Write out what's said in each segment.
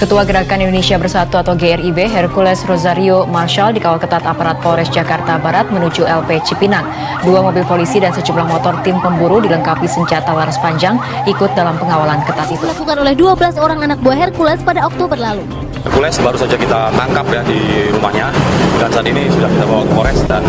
Ketua Gerakan Indonesia Bersatu atau GRIB, Hercules Rosario Marshall dikawal ketat aparat Polres Jakarta Barat menuju LP Cipinang. 2 mobil polisi dan sejumlah motor tim pemburu dilengkapi senjata laras panjang ikut dalam pengawalan ketat itu. Dilakukan oleh 12 orang anak buah Hercules pada Oktober lalu. Hercules baru saja kita tangkap ya di rumahnya dan saat ini sudah kita bawa ke Polres dan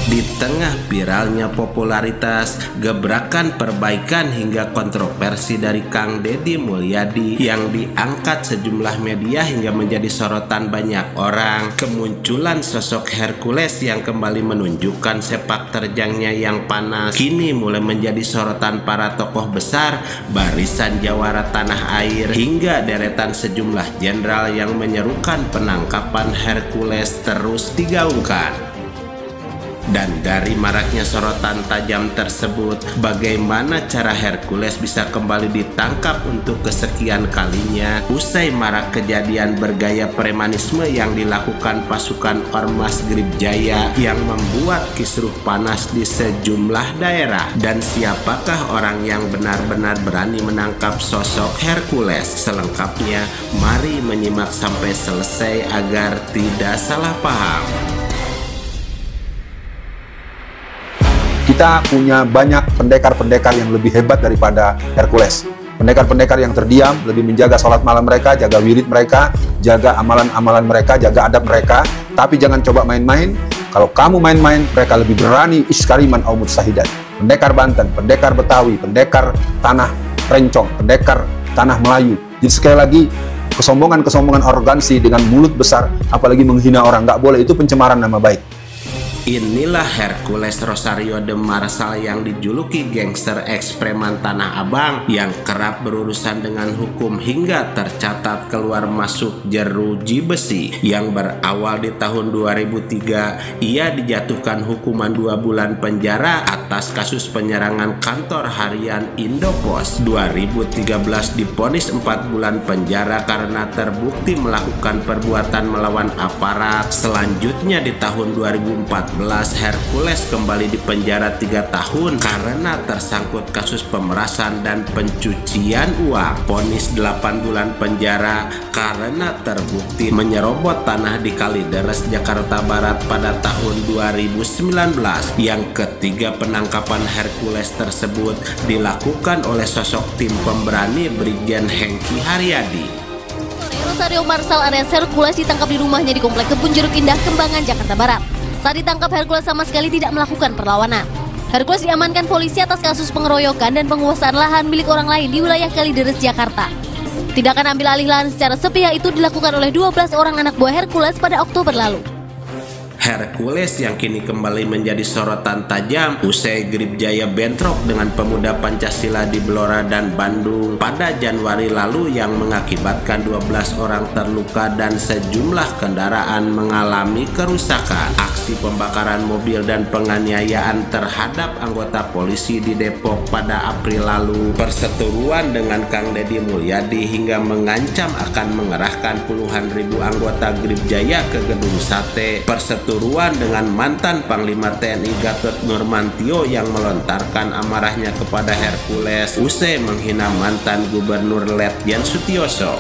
di tengah viralnya popularitas, gebrakan perbaikan hingga kontroversi dari Kang Deddy Mulyadi yang diangkat sejumlah media hingga menjadi sorotan banyak orang, kemunculan sosok Hercules yang kembali menunjukkan sepak terjangnya yang panas kini mulai menjadi sorotan para tokoh besar barisan jawara tanah air hingga deretan sejumlah jenderal yang menyerukan penangkapan Hercules terus digaungkan. Dan dari maraknya sorotan tajam tersebut, bagaimana cara Hercules bisa kembali ditangkap untuk kesekian kalinya usai marak kejadian bergaya premanisme yang dilakukan pasukan Ormas Gribjaya yang membuat kisruh panas di sejumlah daerah. Dan siapakah orang yang benar-benar berani menangkap sosok Hercules? Selengkapnya, mari menyimak sampai selesai agar tidak salah paham. Kita punya banyak pendekar-pendekar yang lebih hebat daripada Hercules. Pendekar-pendekar yang terdiam, lebih menjaga sholat malam mereka, jaga wirid mereka, jaga amalan-amalan mereka, jaga adab mereka. Tapi jangan coba main-main. Kalau kamu main-main, mereka lebih berani iskariman au mutsahidan. Pendekar Banten, pendekar Betawi, pendekar tanah Rencong, pendekar tanah Melayu. Jadi sekali lagi, kesombongan-kesombongan arogansi dengan mulut besar, apalagi menghina orang, nggak boleh, itu pencemaran nama baik. Inilah Hercules Rosario de Marshall yang dijuluki gangster eks-preman Tanah Abang yang kerap berurusan dengan hukum hingga tercatat keluar masuk jeruji besi. Yang berawal di tahun 2003, ia dijatuhkan hukuman 2 bulan penjara atas kasus penyerangan kantor harian Indopos. 2013 divonis 4 bulan penjara karena terbukti melakukan perbuatan melawan aparat. Selanjutnya di tahun 2014 Hercules kembali dipenjara 3 tahun karena tersangkut kasus pemerasan dan pencucian uang. Vonis 8 bulan penjara karena terbukti menyerobot tanah di Kalideres, Jakarta Barat pada tahun 2019. Yang ketiga, penangkapan Hercules tersebut dilakukan oleh sosok tim pemberani Brigjen Hengki Haryadi. Rosario Marshall alias Hercules ditangkap di rumahnya di Komplek Kebun Jeruk Indah, Kembangan, Jakarta Barat. Saat ditangkap, Hercules sama sekali tidak melakukan perlawanan. Hercules diamankan polisi atas kasus pengeroyokan dan penguasaan lahan milik orang lain di wilayah Kalideres, Jakarta. Tindakan ambil alih lahan secara sepihak itu dilakukan oleh 12 orang anak buah Hercules pada Oktober lalu. Hercules yang kini kembali menjadi sorotan tajam usai Gribjaya bentrok dengan pemuda Pancasila di Blora dan Bandung pada Januari lalu yang mengakibatkan 12 orang terluka dan sejumlah kendaraan mengalami kerusakan. Aksi pembakaran mobil dan penganiayaan terhadap anggota polisi di Depok pada April lalu, perseteruan dengan Kang Deddy Mulyadi hingga mengancam akan mengerahkan puluhan ribu anggota Gribjaya ke Gedung Sate, perseteruan dengan mantan Panglima TNI Gatot Nurmantio yang melontarkan amarahnya kepada Hercules usai menghina mantan Gubernur Letjen Sutioso,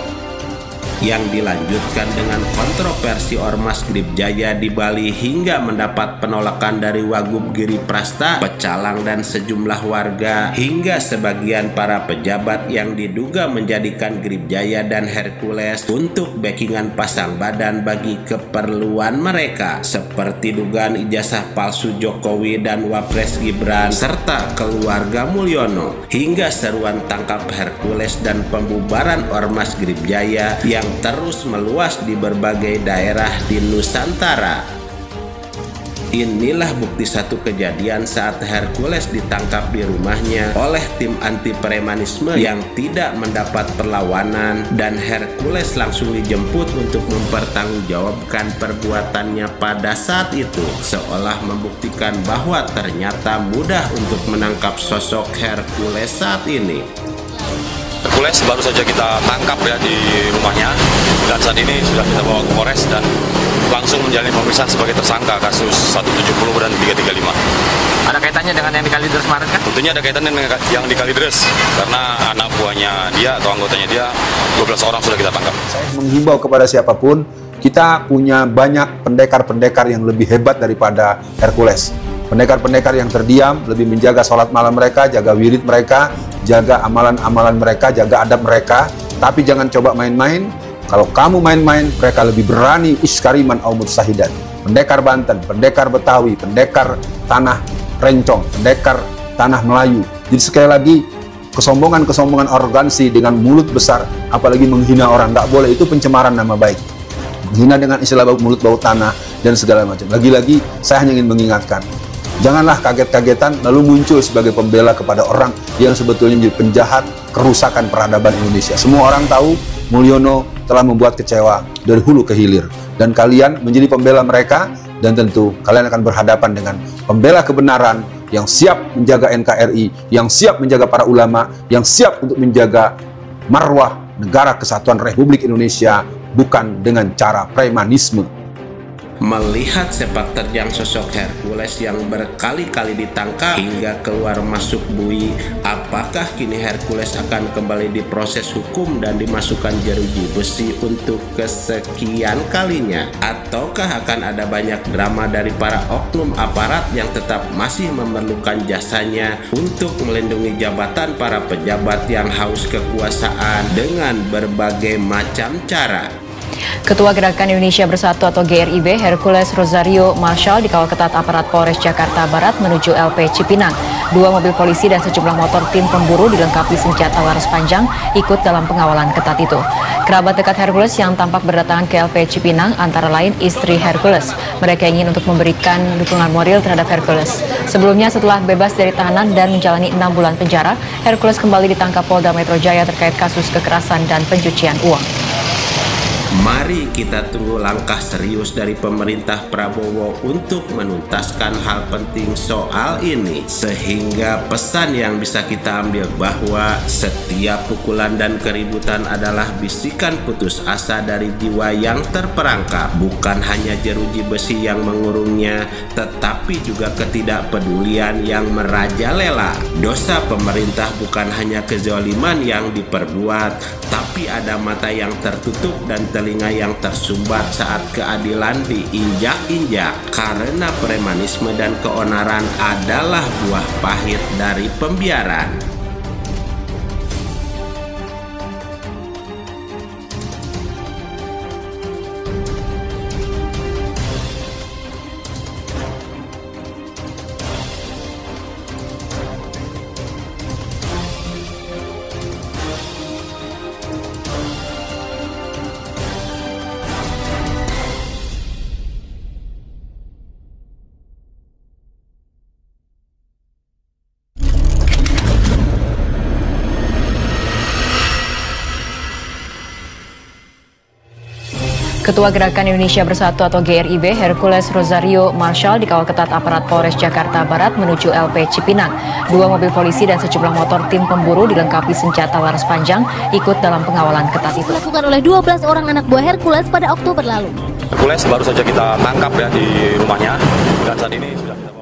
yang dilanjutkan dengan kontroversi Ormas Gribjaya di Bali hingga mendapat penolakan dari Wagub Giri Prasta, pecalang dan sejumlah warga hingga sebagian para pejabat yang diduga menjadikan Gribjaya dan Hercules untuk backingan pasang badan bagi keperluan mereka, seperti dugaan ijazah palsu Jokowi dan Wapres Gibran serta keluarga Mulyono, hingga seruan tangkap Hercules dan pembubaran Ormas Gribjaya yang terus meluas di berbagai daerah di Nusantara. Inilah bukti satu kejadian saat Hercules ditangkap di rumahnya oleh tim anti premanisme yang tidak mendapat perlawanan, dan Hercules langsung dijemput untuk mempertanggungjawabkan perbuatannya pada saat itu, seolah membuktikan bahwa ternyata mudah untuk menangkap sosok Hercules saat ini. Hercules baru saja kita tangkap ya di rumahnya dan saat ini sudah kita bawa ke Polres dan langsung menjalani pemeriksaan sebagai tersangka kasus 170 dan 335. Ada kaitannya kaitannya dengan yang di Kalideres kemarin kan? Tentunya ada kaitan dengan yang di Kalideres, karena anak buahnya dia atau anggotanya dia 12 orang sudah kita tangkap. Saya menghimbau kepada siapapun, kita punya banyak pendekar-pendekar yang lebih hebat daripada Hercules. Pendekar-pendekar yang terdiam, lebih menjaga sholat malam mereka, jaga wirid mereka, jaga amalan-amalan mereka, jaga adab mereka. Tapi jangan coba main-main. Kalau kamu main-main, mereka lebih berani iskariman au mutsahidan. Pendekar Banten, pendekar Betawi, pendekar tanah Rencong, pendekar tanah Melayu. Jadi sekali lagi, kesombongan-kesombongan arogansi dengan mulut besar, apalagi menghina orang, nggak boleh, itu pencemaran nama baik. Menghina dengan istilah mulut bau tanah dan segala macam. Lagi-lagi saya hanya ingin mengingatkan, janganlah kaget-kagetan lalu muncul sebagai pembela kepada orang yang sebetulnya menjadi penjahat kerusakan peradaban Indonesia. Semua orang tahu Mulyono telah membuat kecewa dari hulu ke hilir, dan kalian menjadi pembela mereka, dan tentu kalian akan berhadapan dengan pembela kebenaran yang siap menjaga NKRI, yang siap menjaga para ulama, yang siap untuk menjaga marwah negara kesatuan Republik Indonesia, bukan dengan cara premanisme. Melihat sepak terjang sosok Hercules yang berkali-kali ditangkap hingga keluar masuk bui, apakah kini Hercules akan kembali diproses hukum dan dimasukkan jeruji besi untuk kesekian kalinya? Ataukah akan ada banyak drama dari para oknum aparat yang tetap masih memerlukan jasanya untuk melindungi jabatan para pejabat yang haus kekuasaan dengan berbagai macam cara? Ketua Gerakan Indonesia Bersatu atau GRIB, Hercules Rozario Marshall dikawal ketat aparat Polres Jakarta Barat menuju LP Cipinang. 2 mobil polisi dan sejumlah motor tim pemburu dilengkapi senjata laras panjang ikut dalam pengawalan ketat itu. Kerabat dekat Hercules yang tampak berdatangan ke LP Cipinang antara lain istri Hercules. Mereka ingin untuk memberikan dukungan moral terhadap Hercules. Sebelumnya setelah bebas dari tahanan dan menjalani 6 bulan penjara, Hercules kembali ditangkap Polda Metro Jaya terkait kasus kekerasan dan pencucian uang. Mari kita tunggu langkah serius dari pemerintah Prabowo untuk menuntaskan hal penting soal ini, sehingga pesan yang bisa kita ambil bahwa setiap pukulan dan keributan adalah bisikan putus asa dari jiwa yang terperangkap. Bukan hanya jeruji besi yang mengurungnya, tetapi juga ketidakpedulian yang merajalela. Dosa pemerintah bukan hanya kezaliman yang diperbuat, tapi ada mata yang tertutup dan telinga yang tersumbat saat keadilan diinjak-injak, karena premanisme dan keonaran adalah buah pahit dari pembiaran. Ketua Gerakan Indonesia Bersatu atau GRIB, Hercules Rozario Marshall dikawal ketat aparat Polres Jakarta Barat menuju LP Cipinang. 2 mobil polisi dan sejumlah motor tim pemburu dilengkapi senjata laras panjang ikut dalam pengawalan ketat itu. Dilakukan oleh 12 orang anak buah Hercules pada Oktober lalu. Hercules baru saja kita tangkap ya di rumahnya, dan saat ini sudah kita